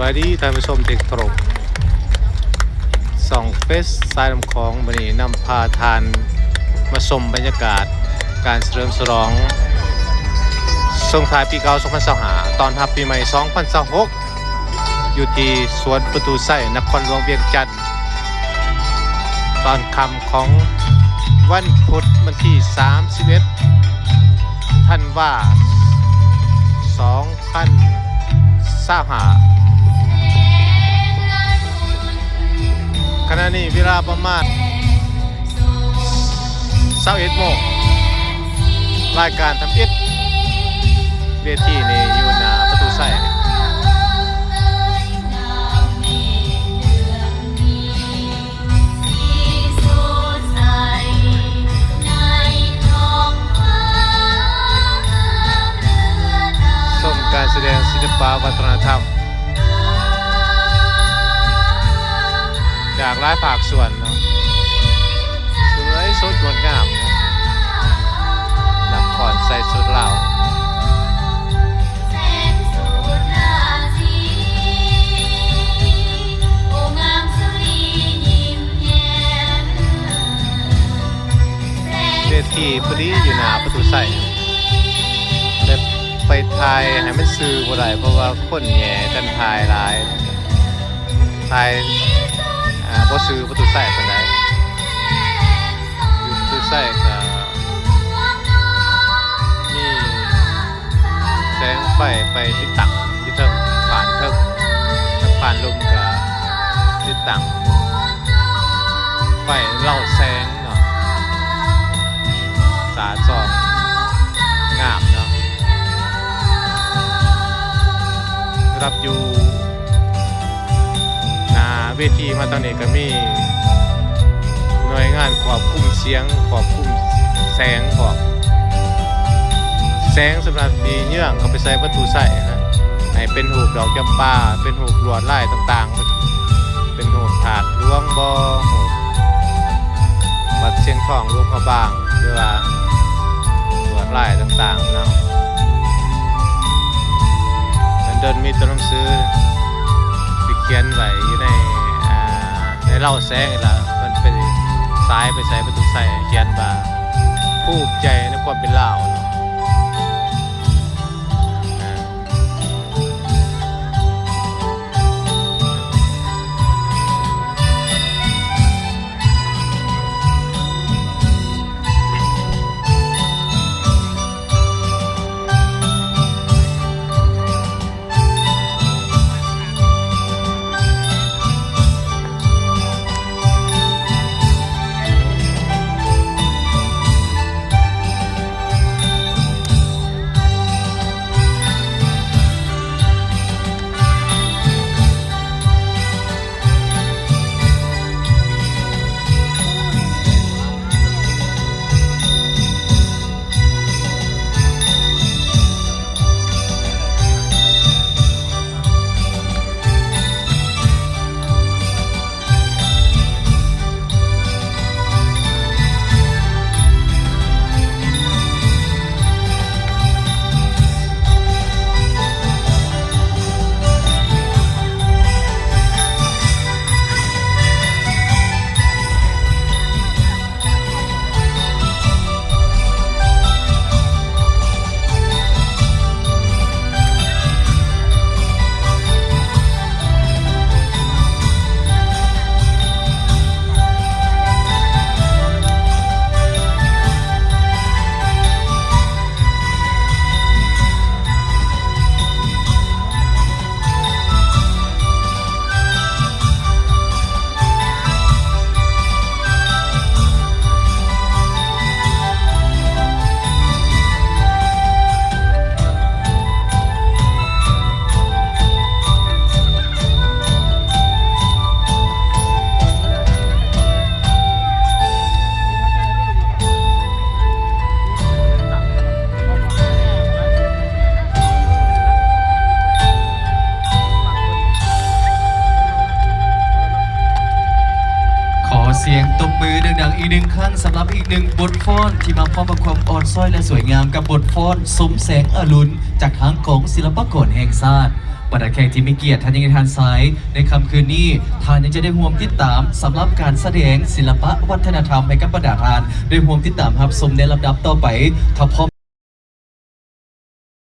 วัสดีท่านผู้ชมที่เคารพส่องเฟสสายลำคลองวันนี้นำพาทานมาชมบรรยากาศการเฉลิมฉลองส่งท้ายปีเก่า2025ตอนรับปีใหม่2026อยู่ที่สวนประตูไส้นครหลวงเวียงจันทร์ตอนค่ำของวันพุธวันที่31ธันวาคม2025ขณะนี้เวลาประมาณ21 โมงรายการทำอิฐเวทีนี่อยู่หน้าประตูไส้ชมการแสดงศิลปวัฒนธรรมจากหลายภาคส่วนเนาะสวยสดงดงามนะนักขอนใส่ชุดเหล่าเวทีพอดีอยู่หน้าประตูใส่แต่ไปถ่ายให้มันซื้อบ่ได้เพราะว่าคนแย่กันถ่ายหลายถ่ายบ่ซื้อประตูใส่ปานใดอยู่ประตูใส่ก็มีแสงไฟไปติดตั้งที่เทิงผ่านเทิงผ่านลมก็ติดตั้งไฟเล่าแสงเนาะสาดส่องงามเนาะรับอยู่เวทีมาตอนนี้ก็มีหน่วยงานควบคุมเสียงควบคุมแสงของแสงสำหรับดีเยื่องเขาไปใส่ประตูใส่นะให้เป็นหูดอกจำปาเป็นหูลวดลายต่างๆเป็นหูถาดล้วงบอหูบัดเชียงทองลูกพระบางหรือว่าลวดลายต่างๆเนาะมันเดินมีตัวหนังสือเขียนไว้อยู่ในเล่าแสงล่ะมันเป็นซ้ายไปใส่ประตูใส่เขียนว่าภูมิใจในความเป็นลาวเนาะเสียงตบมือดังๆอีกหนึ่งครั้งสำหรับอีกหนึ่งบทฟ้อนที่มาพร้อมกับความอ่อนช้อยและสวยงามกับบทฟ้อนสมแสงอรุณจากทางของศิลปากรแห่งชาติ บรรดาแขกที่มีเกียรติท่านยังทานซ้ายในค่ำคืนนี้ท่านยังจะได้ร่วมติดตามสำหรับการแสดงศิลปะวัฒนธรรมให้กับบรรดาทานได้ร่วมติดตามรับชมในลำดับต่อไปถ้าพร้อม